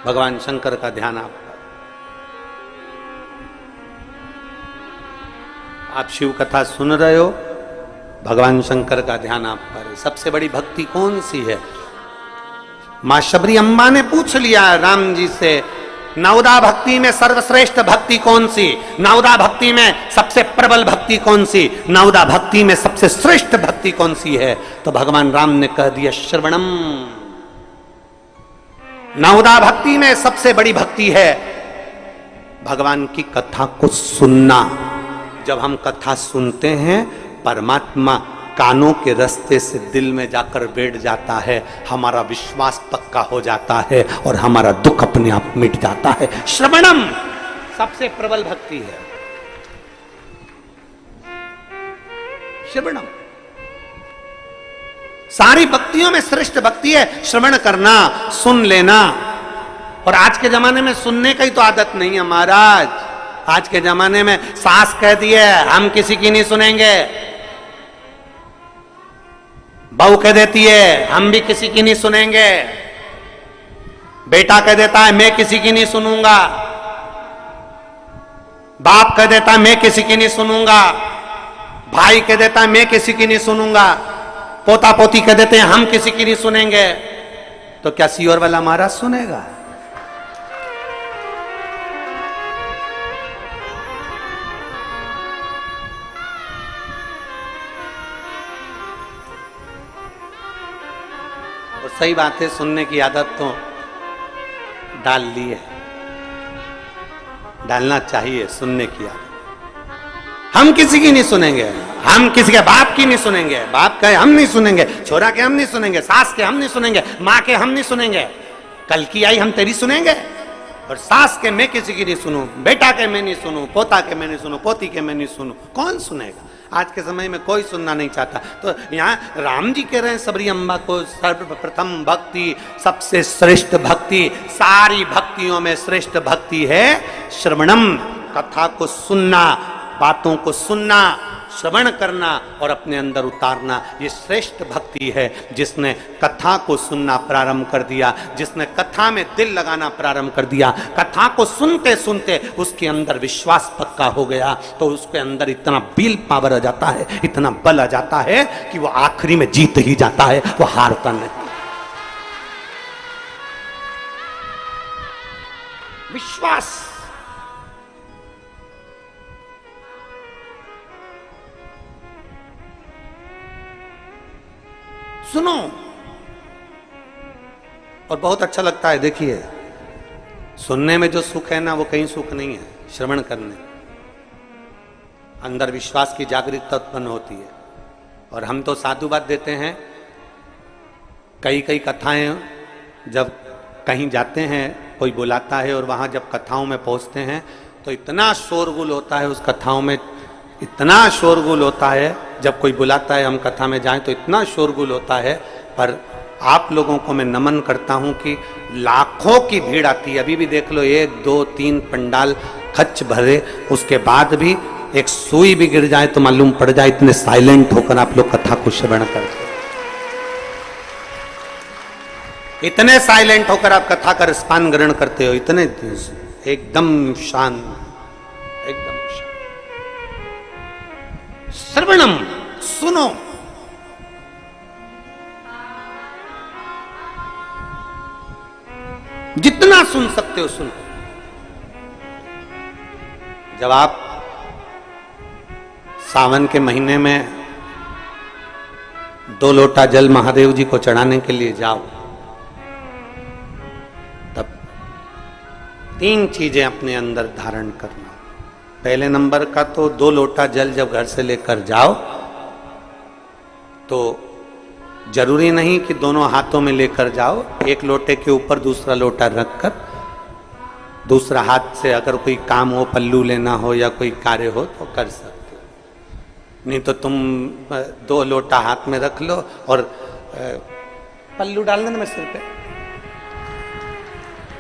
Speaker 1: भगवान शंकर का ध्यान आप पर। आप शिव कथा सुन रहे हो, भगवान शंकर का ध्यान आप पर है। सबसे बड़ी भक्ति कौन सी है? मां शबरी अम्बा ने पूछ लिया राम जी से, नवदा भक्ति में सर्वश्रेष्ठ भक्ति कौन सी? नवदा भक्ति में सबसे प्रबल भक्ति कौन सी? नवदा भक्ति में सबसे श्रेष्ठ भक्ति कौन सी है? तो भगवान राम ने कह दिया श्रवणम। नवदा भक्ति में सबसे बड़ी भक्ति है भगवान की कथा को सुनना। जब हम कथा सुनते हैं, परमात्मा कानों के रास्ते से दिल में जाकर बैठ जाता है, हमारा विश्वास पक्का हो जाता है और हमारा दुख अपने आप मिट जाता है। श्रवणम सबसे प्रबल भक्ति है, श्रवणम सारी भक्तियों में श्रेष्ठ भक्ति है। श्रवण करना, सुन लेना। और आज के जमाने में सुनने का ही तो आदत नहीं है महाराज। आज के जमाने में सास कह दिए हम किसी की नहीं सुनेंगे, बहू कह देती है हम भी किसी की नहीं सुनेंगे, बेटा कह देता है मैं किसी की नहीं सुनूंगा, बाप कह देता है मैं किसी की नहीं सुनूंगा, भाई कह देता है मैं किसी की नहीं सुनूंगा, पोता पोती कह देते हैं हम किसी की नहीं सुनेंगे। तो क्या सीओर वाला महाराज सुनेगा? सही बात है, सुनने की आदत तो डाल ली है, डालना चाहिए सुनने की आदत। हम किसी की नहीं सुनेंगे, हम किसी के बाप की नहीं सुनेंगे, बाप के हम नहीं सुनेंगे, छोरा के हम नहीं सुनेंगे, सास के हम नहीं सुनेंगे, माँ के हम नहीं सुनेंगे, कल की आई हम तेरी सुनेंगे। और सास के मैं किसी की नहीं सुनूं, बेटा के मैं नहीं सुनूं, पोता के मैं नहीं सुनूं, पोती के मैं नहीं सुनूं, कौन सुनेगा? आज के समय में कोई सुनना नहीं चाहता। तो यहाँ राम जी कह रहे हैं सबरी अम्बा को सर्वप्रथम भक्ति, सबसे श्रेष्ठ भक्ति, सारी भक्तियों में श्रेष्ठ भक्ति है श्रवणम, कथा को सुनना, बातों को सुनना, श्रवण करना और अपने अंदर उतारना, ये श्रेष्ठ भक्ति है। जिसने कथा को सुनना प्रारंभ कर दिया, जिसने कथा में दिल लगाना प्रारंभ कर दिया, कथा को सुनते सुनते उसके अंदर विश्वास पक्का हो गया, तो उसके अंदर इतना विल पावर आ जाता है, इतना बल आ जाता है कि वो आखिरी में जीत ही जाता है, वो हारता नहीं। विश्वास। सुनो, और बहुत अच्छा लगता है। देखिए, सुनने में जो सुख है ना, वो कहीं सुख नहीं है। श्रवण करने अंदर विश्वास की जागरूकता उत्पन्न होती है। और हम तो साधुवाद देते हैं। कई कई कथाएं जब कहीं जाते हैं, कोई बुलाता है और वहां जब कथाओं में पहुंचते हैं तो इतना शोरगुल होता है उस कथाओं में, इतना शोरगुल होता है। जब कोई बुलाता है हम कथा में जाएं तो इतना शोरगुल होता है। पर आप लोगों को मैं नमन करता हूं कि लाखों की भीड़ आती है। अभी भी देख लो, 1 2 3 पंडाल खच भरे, उसके बाद भी एक सुई भी गिर जाए तो मालूम पड़ जाए, इतने साइलेंट होकर आप लोग कथा को श्रवण करते हो। इतने साइलेंट होकर आप कथा का रसपान ग्रहण करते हो, इतने एकदम शांत, एकदम शांत। श्रवणम, सुनो। जितना सुन सकते हो सुनो। जब आप सावन के महीने में 2 लोटा जल महादेव जी को चढ़ाने के लिए जाओ, तब 3 चीजें अपने अंदर धारण करना। पहले नंबर का तो 2 लोटा जल जब घर से लेकर जाओ तो जरूरी नहीं कि दोनों हाथों में लेकर जाओ। एक लोटे के ऊपर दूसरा लोटा रखकर दूसरा हाथ से अगर कोई काम हो, पल्लू लेना हो या कोई कार्य हो तो कर सकते हो। नहीं तो तुम 2 लोटा हाथ में रख लो और पल्लू डाल देना सिर पे,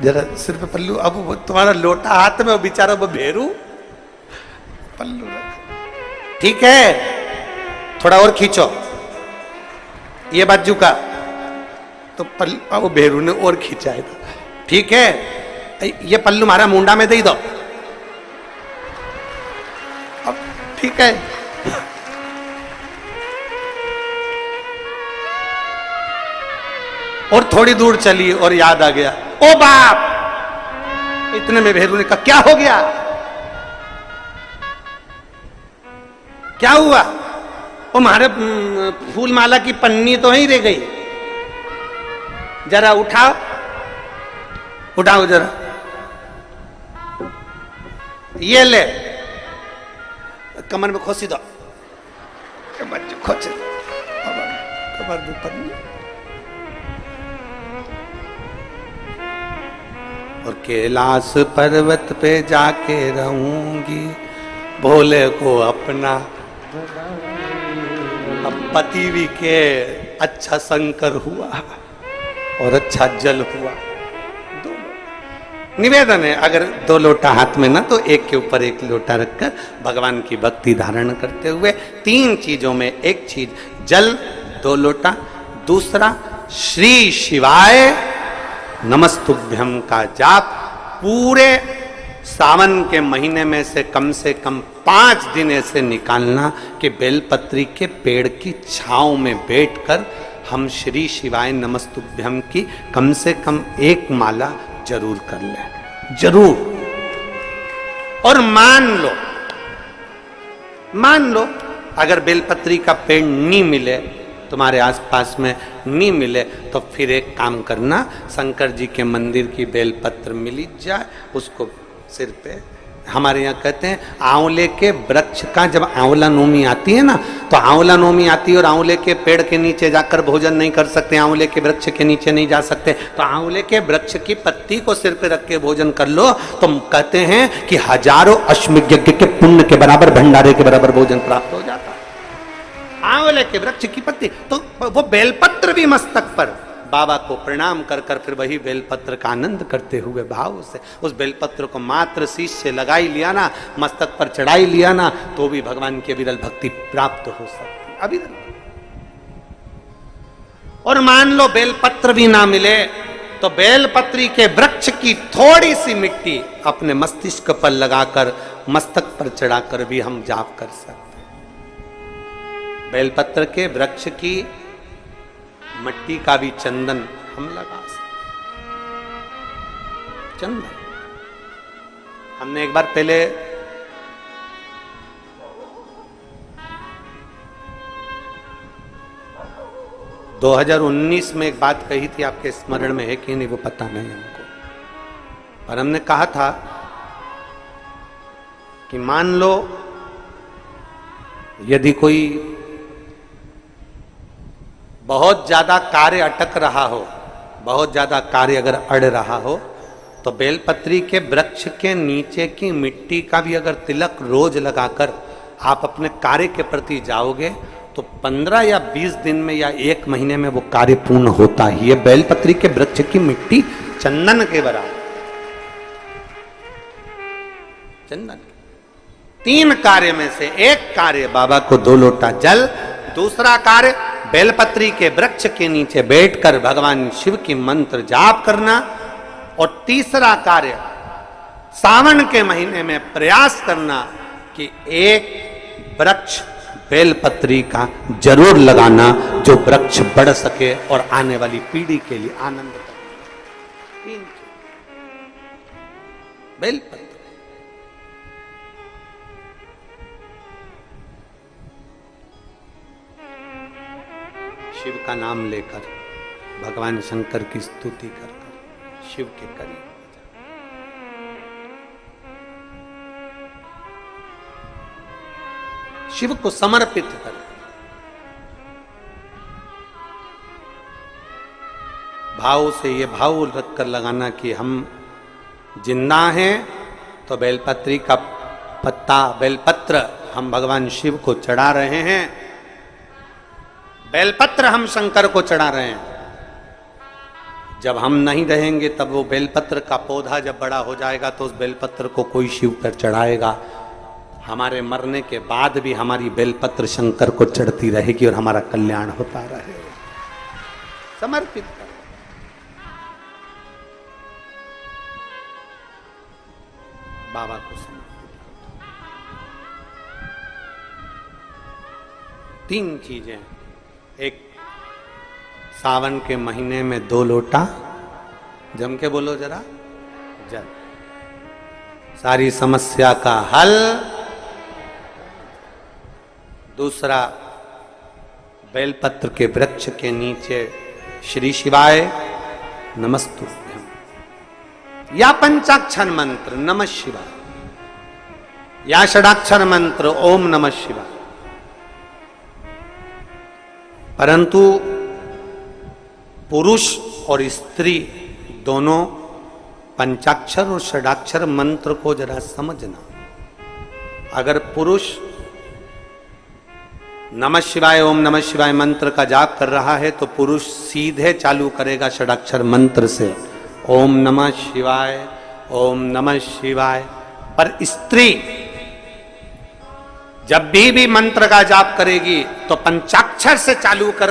Speaker 1: जरा सिर पे पल्लू। अब वो तुम्हारा लोटा हाथ में, वो बेचारा वो भेरू पल्लू रख। ठीक है, थोड़ा और खींचो ये बाजू का, तो पल्लू वो भेरू ने और खींचा है। ठीक है, ये पल्लू मारा मुंडा में दे दो। अब ठीक है, और थोड़ी दूर चली और याद आ गया, ओ बाप। इतने में भेरू ने कहा, क्या हो गया, क्या हुआ? वो हमारे फूल माला की पन्नी तो ही रह गई, जरा उठाओ, उठाओ जरा, ये ले, कमर में खोसी दो, खोचे कमर में पन्नी। और कैलाश पर्वत पे जाके रहूंगी, भोले को अपना। अब पति भी के अच्छा शंकर हुआ और अच्छा जल हुआ। निवेदन है, अगर 2 लोटा हाथ में ना तो एक के ऊपर एक लोटा रखकर भगवान की भक्ति धारण करते हुए 3 चीजों में एक चीज जल 2 लोटा, दूसरा श्री शिवाय नमस्तुभ्यम का जाप पूरे सावन के महीने में से कम 5 दिन ऐसे निकालना कि बेलपत्री के पेड़ की छांव में बैठकर हम श्री शिवाय नमस्तुभ्यम की कम से कम 1 माला जरूर कर लें, जरूर। और मान लो अगर बेलपत्री का पेड़ नहीं मिले, तुम्हारे आसपास में नहीं मिले, तो फिर एक काम करना, शंकर जी के मंदिर की बेलपत्र मिली जाए, उसको सिर पे, हमारे यहाँ कहते हैं आंवले के वृक्ष का, जब आंवला नोमी आती है ना, तो आंवला नोमी आती है और आंवले के पेड़ के नीचे जाकर भोजन नहीं कर सकते, आंवले के वृक्ष के नीचे नहीं जा सकते, तो आंवले के वृक्ष की पत्ती को सिर पे रख के भोजन कर लो, तो कहते हैं कि हजारों अश्वमेध यज्ञ के पुण्य के बराबर, भंडारे के बराबर भोजन प्राप्त हो जाता है। आंवले के वृक्ष की पत्ती, तो वो बेलपत्र भी मस्तक पर बाबा को प्रणाम कर कर फिर वही बेलपत्र का आनंद करते हुए भाव से उस बेलपत्र को मात्र शीश से लगाई लिया ना, मस्तक पर चढ़ाई लिया ना, तो भी भगवान की अविरल भक्ति प्राप्त हो सकती, अविरल। और मान लो बेलपत्र भी ना मिले तो बेलपत्री के वृक्ष की थोड़ी सी मिट्टी अपने मस्तिष्क पर लगाकर मस्तक पर चढ़ाकर भी हम जाप कर सकते। बेलपत्र के वृक्ष की मिट्टी का भी चंदन हम लगा सकते। चंदन हमने एक बार पहले – 2019 में एक बात कही थी, आपके स्मरण में है कि नहीं वो पता नहीं हमको, पर हमने कहा था कि मान लो यदि कोई बहुत ज्यादा कार्य अटक रहा हो, बहुत ज्यादा कार्य अगर अड़ रहा हो, तो बेलपत्री के वृक्ष के नीचे की मिट्टी का भी अगर तिलक रोज लगाकर आप अपने कार्य के प्रति जाओगे तो 15 या 20 दिन में या 1 महीने में वो कार्य पूर्ण होता ही है। बेलपत्री के वृक्ष की मिट्टी चंदन के बराबर, चंदन। 3 कार्य में से एक कार्य बाबा को 2 लोटा जल, दूसरा कार्य बेलपत्री के वृक्ष के नीचे बैठकर भगवान शिव की मंत्र जाप करना, और तीसरा कार्य सावन के महीने में प्रयास करना कि एक वृक्ष बेलपत्री का जरूर लगाना जो वृक्ष बढ़ सके और आने वाली पीढ़ी के लिए आनंद करे। बेलपत्र शिव का नाम लेकर, भगवान शंकर की स्तुति कर शिव के करीब, शिव को समर्पित कर, भाव से ये भाव रखकर लगाना कि हम जिंदा हैं तो बेलपत्री का पत्ता, बेलपत्र हम भगवान शिव को चढ़ा रहे हैं, बेलपत्र हम शंकर को चढ़ा रहे हैं। जब हम नहीं रहेंगे तब वो बेलपत्र का पौधा जब बड़ा हो जाएगा तो उस बेलपत्र को कोई शिव पर चढ़ाएगा। हमारे मरने के बाद भी हमारी बेलपत्र शंकर को चढ़ती रहेगी और हमारा कल्याण होता रहेगा। समर्पित कर, बाबा को समर्पित कर। 3 चीजें, एक सावन के महीने में 2 लोटा, जम के बोलो जरा, जल, सारी समस्या का हल। दूसरा, बेलपत्र के वृक्ष के नीचे श्री शिवाय नमस्तुभ्यम या पंचाक्षर मंत्र नमः शिवाय या षडाक्षर मंत्र ओम नमः शिवाय। परंतु पुरुष और स्त्री दोनों पंचाक्षर और षडाक्षर मंत्र को जरा समझना। अगर पुरुष नमः शिवाय ओम नमः शिवाय मंत्र का जाप कर रहा है तो पुरुष सीधे चालू करेगा षडाक्षर मंत्र से ओम नमः शिवाय ओम नमः शिवाय। पर स्त्री जब भी मंत्र का जाप करेगी तो पंचाक्षर से चालू कर